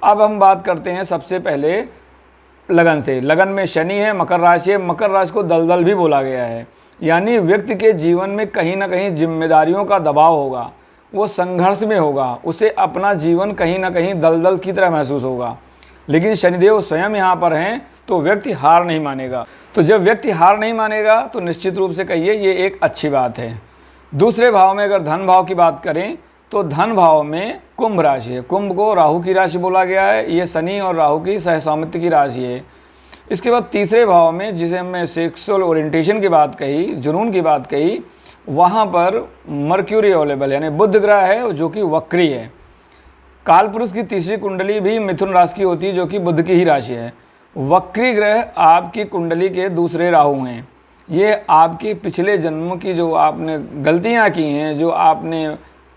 अब हम बात करते हैं सबसे पहले लगन से। लगन में शनि है, मकर राशि है। मकर राशि को दलदल भी बोला गया है, यानी व्यक्ति के जीवन में कहीं ना कहीं जिम्मेदारियों का दबाव होगा, वो संघर्ष में होगा, उसे अपना जीवन कहीं ना कहीं दलदल की तरह महसूस होगा। लेकिन शनिदेव स्वयं यहाँ पर हैं तो व्यक्ति हार नहीं मानेगा। तो जब व्यक्ति हार नहीं मानेगा तो निश्चित रूप से कहिए ये एक अच्छी बात है। दूसरे भाव में अगर धन भाव की बात करें तो धन भाव में कुंभ राशि है। कुंभ को राहु की राशि बोला गया है, ये शनि और राहु की सहसामित्य की राशि है। इसके बाद तीसरे भाव में, जिसे हमने सेक्सुअल ओरिएंटेशन की बात कही, जुनून की बात कही, वहाँ पर मर्क्यूरी अवेलेबल यानी बुध ग्रह है जो कि वक्री है। कालपुरुष की तीसरी कुंडली भी मिथुन राशि की होती है जो कि बुध की ही राशि है। वक्री ग्रह आपकी कुंडली के दूसरे राहु हैं। ये आपके पिछले जन्मों की जो आपने गलतियाँ की हैं, जो आपने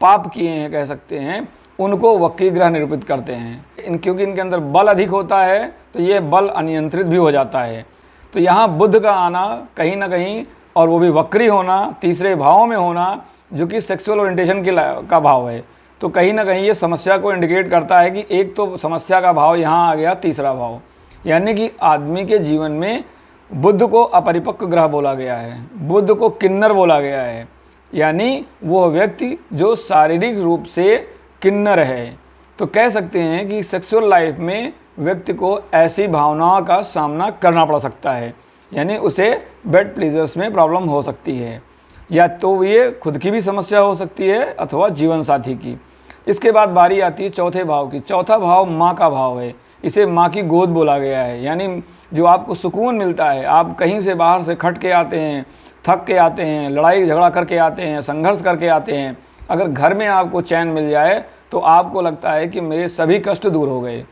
पाप किए हैं कह सकते हैं, उनको वक्री ग्रह निरूपित करते हैं। क्योंकि इनके अंदर बल अधिक होता है तो ये बल अनियंत्रित भी हो जाता है। तो यहाँ बुध का आना कहीं ना कहीं, और वो भी वक्री होना, तीसरे भाव में होना जो कि सेक्सुअल ओरिएंटेशन का भाव है, तो कहीं ना कहीं ये समस्या को इंडिकेट करता है कि एक तो समस्या का भाव यहाँ आ गया, तीसरा भाव, यानी कि आदमी के जीवन में बुध को अपरिपक्व ग्रह बोला गया है, बुध को किन्नर बोला गया है, यानी वो व्यक्ति जो शारीरिक रूप से किन्नर है। तो कह सकते हैं कि सेक्सुअल लाइफ में व्यक्ति को ऐसी भावनाओं का सामना करना पड़ सकता है, यानी उसे बेड प्लेजर्स में प्रॉब्लम हो सकती है, या तो ये खुद की भी समस्या हो सकती है अथवा जीवन साथी की। इसके बाद बारी आती है चौथे भाव की। चौथा भाव माँ का भाव है, इसे माँ की गोद बोला गया है, यानी जो आपको सुकून मिलता है, आप कहीं से बाहर से खट के आते हैं, थक के आते हैं, लड़ाई झगड़ा करके आते हैं, संघर्ष करके आते हैं, अगर घर में आपको चैन मिल जाए तो आपको लगता है कि मेरे सभी कष्ट दूर हो गए।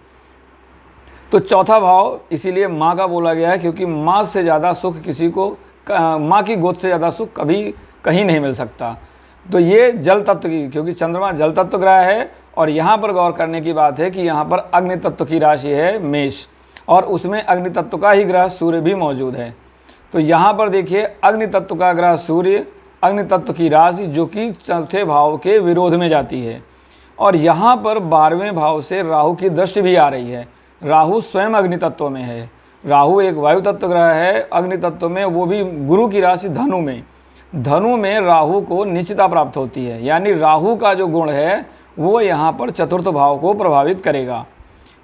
तो चौथा भाव इसीलिए माँ का बोला गया है, क्योंकि माँ से ज़्यादा सुख किसी को, माँ की गोद से ज़्यादा सुख कभी कहीं नहीं मिल सकता। तो ये जल तत्व की, क्योंकि चंद्रमा जल तत्व ग्रह है, और यहाँ पर गौर करने की बात है कि यहाँ पर अग्नि तत्व की राशि है मेष, और उसमें अग्नि तत्व का ही ग्रह सूर्य भी मौजूद है। तो यहाँ पर देखिए अग्नि तत्व का ग्रह सूर्य, अग्नि तत्व की राशि जो कि चौथे भाव के विरोध में जाती है, और यहाँ पर 12वें भाव से राहु की दृष्टि भी आ रही है। राहु स्वयं अग्नि तत्व में है, राहु एक वायु तत्व ग्रह है अग्नि तत्व में, वो भी गुरु की राशि धनु में। धनु में राहु को नीचता प्राप्त होती है, यानी राहु का जो गुण है वो यहाँ पर चतुर्थ भाव को प्रभावित करेगा।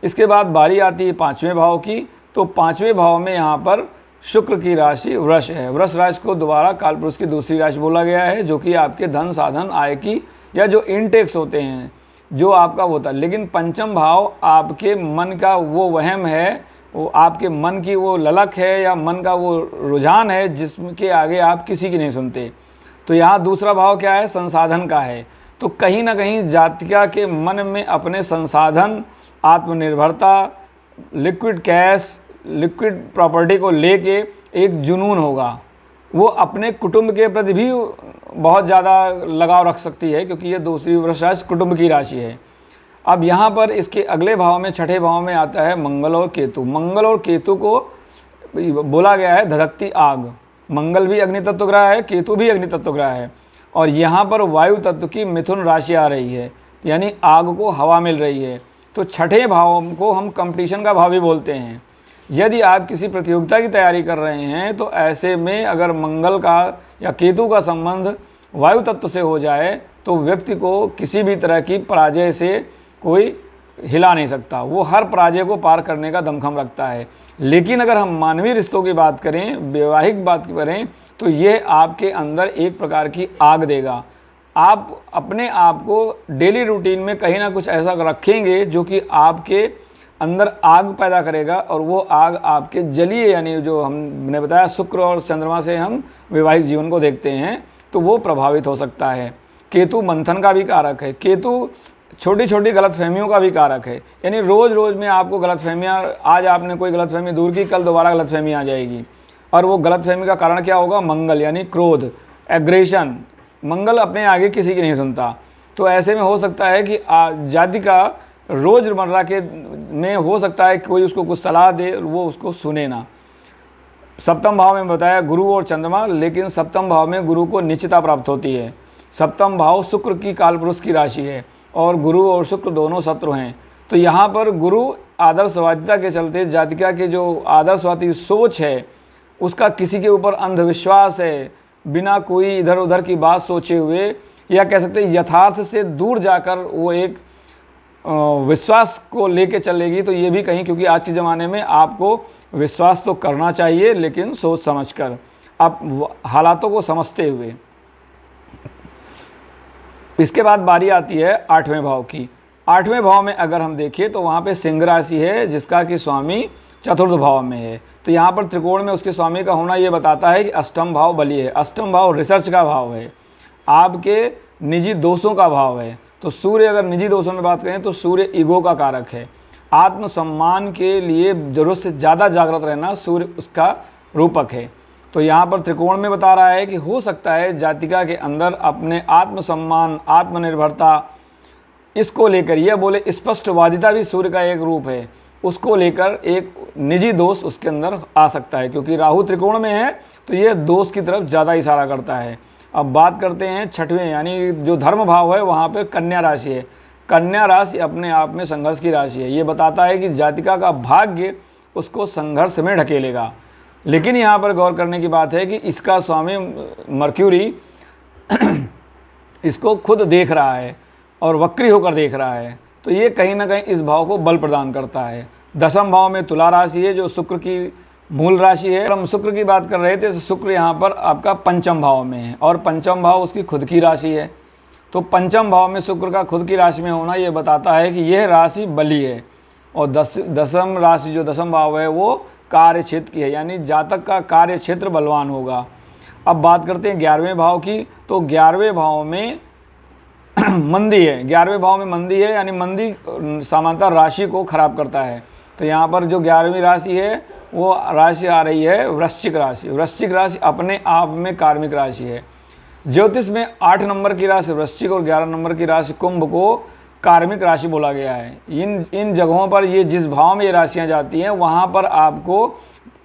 इसके बाद बारी आती है 5वें भाव की। तो 5वें भाव में यहाँ पर शुक्र की राशि वृष है। वृष राशि को दोबारा कालपुरुष की दूसरी राशि बोला गया है, जो कि आपके धन साधन आय की, या जो इनटेक्स होते हैं, जो आपका होता है। लेकिन पंचम भाव आपके मन का वो वहम है, वो आपके मन की वो ललक है, या मन का वो रुझान है जिसके आगे आप किसी की नहीं सुनते। तो यहाँ दूसरा भाव क्या है, संसाधन का है। तो कहीं ना कहीं जातिका के मन में अपने संसाधन, आत्मनिर्भरता, लिक्विड कैश, लिक्विड प्रॉपर्टी को लेके एक जुनून होगा। वो अपने कुटुंब के प्रति भी बहुत ज़्यादा लगाव रख सकती है, क्योंकि ये दूसरी वृष राशि कुटुंब की राशि है। अब यहाँ पर इसके अगले भाव में, छठे भाव में आता है मंगल और केतु। मंगल और केतु को बोला गया है धधकती आग। मंगल भी अग्नि तत्व ग्रह है, केतु भी अग्नि तत्व ग्रह है, और यहाँ पर वायु तत्व की मिथुन राशि आ रही है, यानी आग को हवा मिल रही है। तो छठे भाव को हम कंपटीशन का भाव भी बोलते हैं। यदि आप किसी प्रतियोगिता की तैयारी कर रहे हैं तो ऐसे में अगर मंगल का या केतु का संबंध वायु तत्व से हो जाए तो व्यक्ति को किसी भी तरह की पराजय से कोई हिला नहीं सकता, वो हर पराजय को पार करने का दमखम रखता है। लेकिन अगर हम मानवीय रिश्तों की बात करें, वैवाहिक बात करें, तो ये आपके अंदर एक प्रकार की आग देगा। आप अपने आप को डेली रूटीन में कहीं ना कुछ ऐसा रखेंगे जो कि आपके अंदर आग पैदा करेगा, और वो आग आपके जलीय, यानी जो हमने बताया शुक्र और चंद्रमा से हम वैवाहिक जीवन को देखते हैं, तो वो प्रभावित हो सकता है। केतु मंथन का भी कारक है, केतु छोटी छोटी गलतफहमियों का भी कारक है, यानी रोज़ रोज़ में आपको गलतफहमियाँ, आज आपने कोई गलतफहमी दूर की, कल दोबारा गलतफहमी आ जाएगी। और वो गलतफहमी का कारण क्या होगा, मंगल, यानी क्रोध, एग्रेशन। मंगल अपने आगे किसी की नहीं सुनता। तो ऐसे में हो सकता है कि जातिका रोज़मर्रा के में हो सकता है कोई उसको कुछ सलाह दे, वो उसको सुने ना। सप्तम भाव में बताया गुरु और चंद्रमा, लेकिन सप्तम भाव में गुरु को निश्चिता प्राप्त होती है। सप्तम भाव शुक्र की कालपुरुष की राशि है, और गुरु और शुक्र दोनों शत्रु हैं। तो यहाँ पर गुरु आदर्शवादिता के चलते जातिका के जो आदर्शवादी सोच है उसका किसी के ऊपर अंधविश्वास है, बिना कोई इधर उधर की बात सोचे हुए, या कह सकते हैं यथार्थ से दूर जाकर वो एक विश्वास को लेके चलेगी, तो ये भी कहीं, क्योंकि आज के ज़माने में आपको विश्वास तो करना चाहिए लेकिन सोच समझकर, आप हालातों को समझते हुए। इसके बाद बारी आती है 8वें भाव की। 8वें भाव में अगर हम देखें तो वहाँ पे सिंह राशि है जिसका कि स्वामी चतुर्थ भाव में है। तो यहाँ पर त्रिकोण में उसके स्वामी का होना ये बताता है कि अष्टम भाव बली है। अष्टम भाव रिसर्च का भाव है, आपके निजी दोषों का भाव है। तो सूर्य, अगर निजी दोषों में बात करें तो सूर्य ईगो का कारक है। आत्मसम्मान के लिए ज़रूरत से ज़्यादा जागृत रहना सूर्य उसका रूपक है। तो यहाँ पर त्रिकोण में बता रहा है कि हो सकता है जातिका के अंदर अपने आत्मसम्मान, आत्मनिर्भरता, इसको लेकर, यह बोले स्पष्टवादिता भी सूर्य का एक रूप है, उसको लेकर एक निजी दोष उसके अंदर आ सकता है। क्योंकि राहु त्रिकोण में है तो यह दोष की तरफ ज़्यादा इशारा करता है। अब बात करते हैं 6वें, यानी जो धर्म भाव है वहाँ पे कन्या राशि है। कन्या राशि अपने आप में संघर्ष की राशि है। ये बताता है कि जातिका का भाग्य उसको संघर्ष में ढकेलेगा। लेकिन यहाँ पर गौर करने की बात है कि इसका स्वामी मर्क्यूरी इसको खुद देख रहा है और वक्री होकर देख रहा है, तो ये कहीं ना कहीं इस भाव को बल प्रदान करता है। 10वें भाव में तुला राशि है जो शुक्र की मूल राशि है। हम शुक्र की बात कर रहे थे तो शुक्र यहाँ पर आपका 5वें भाव में है और 5वां भाव उसकी खुद की राशि है। तो 5वें भाव में शुक्र का खुद की राशि में होना ये बताता है कि यह राशि बली है। और 10वीं राशि जो 10वां भाव है वो कार्य क्षेत्र की है, यानी जातक का कार्य क्षेत्र बलवान होगा। अब बात करते हैं 11वें भाव की। तो 11वें भाव में मंदी है। 11वें भाव में मंदी है, यानी मंदी सामान्यतः राशि को खराब करता है। तो यहाँ पर जो 11वीं राशि है वो राशि आ रही है वृश्चिक राशि। वृश्चिक राशि अपने आप में कार्मिक राशि है। ज्योतिष में 8 नंबर की राशि वृश्चिक और 11 नंबर की राशि कुंभ को कार्मिक राशि बोला गया है। इन जगहों पर ये जिस भाव में ये राशियाँ जाती हैं वहाँ पर आपको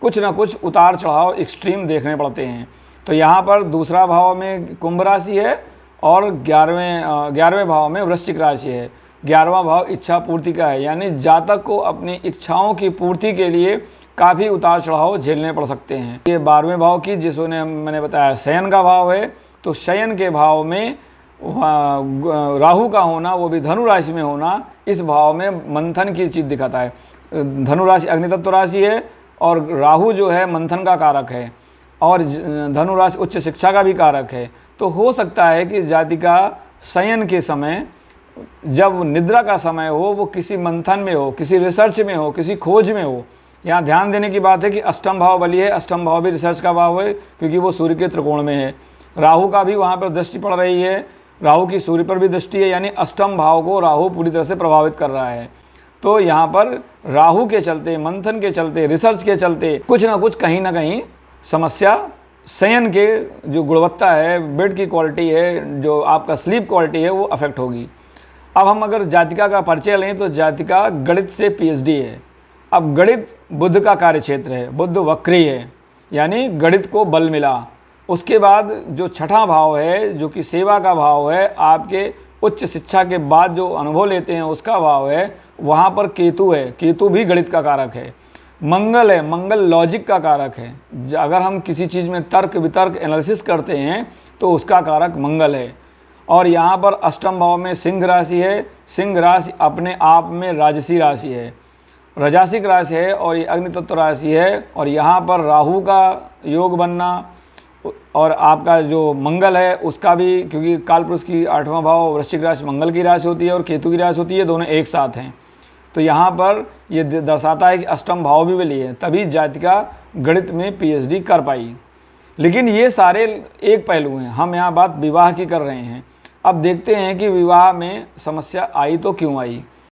कुछ ना कुछ उतार चढ़ाव एक्सट्रीम देखने पड़ते हैं। तो यहाँ पर दूसरा भाव में कुंभ राशि है और 11वें भाव में वृश्चिक राशि है। 11वां भाव इच्छा पूर्ति का है, यानी जातक को अपनी इच्छाओं की पूर्ति के लिए काफ़ी उतार चढ़ाव झेलने पड़ सकते हैं। ये 12वें भाव की जिसने मैंने बताया शयन का भाव है। तो शयन के भाव में राहु का होना, वो भी धनु राशि में होना, इस भाव में मंथन की चीज़ दिखाता है। धनु राशि अग्नितत्व राशि है और राहु जो है मंथन का कारक है और धनु राशि उच्च शिक्षा का भी कारक है। तो हो सकता है कि जातिका शयन के समय, जब निद्रा का समय हो, वो किसी मंथन में हो, किसी रिसर्च में हो, किसी खोज में हो। यहाँ ध्यान देने की बात है कि अष्टम भाव बली है। अष्टम भाव भी रिसर्च का भाव है क्योंकि वो सूर्य के त्रिकोण में है। राहु का भी वहाँ पर दृष्टि पड़ रही है, राहु की सूर्य पर भी दृष्टि है, यानी अष्टम भाव को राहु पूरी तरह से प्रभावित कर रहा है। तो यहाँ पर राहु के चलते, मंथन के चलते, रिसर्च के चलते कुछ ना कुछ कहीं ना कहीं समस्या, शयन के जो गुणवत्ता है, बेड की क्वालिटी है, जो आपका स्लीप क्वालिटी है, वो अफेक्ट होगी। अब हम अगर जातिका का परिचय लें तो जातिका गणित से पीएचडी है। अब गणित बुध का कार्य क्षेत्र है, बुध वक्री है, यानी गणित को बल मिला। उसके बाद जो 6वां भाव है जो कि सेवा का भाव है, आपके उच्च शिक्षा के बाद जो अनुभव लेते हैं उसका भाव है, वहाँ पर केतु है। केतु भी गणित का कारक है। मंगल है, मंगल लॉजिक का कारक है। अगर हम किसी चीज़ में तर्क वितर्क एनालिसिस करते हैं तो उसका कारक मंगल है। और यहाँ पर अष्टम भाव में सिंह राशि है। सिंह राशि अपने आप में राजसी राशि है, राजसिक राशि है और ये अग्नि तत्व राशि है। और यहाँ पर राहु का योग बनना और आपका जो मंगल है उसका भी, क्योंकि कालपुरुष की 8वां भाव वृश्चिक राशि मंगल की राशि होती है और केतु की राशि होती है, दोनों एक साथ हैं। तो यहाँ पर ये दर्शाता है कि अष्टम भाव भी बली है, तभी जातिका गणित में पीएचडी कर पाई। लेकिन ये सारे एक पहलू हैं, हम यहाँ बात विवाह की कर रहे हैं। अब देखते हैं कि विवाह में समस्या आई तो क्यों आई।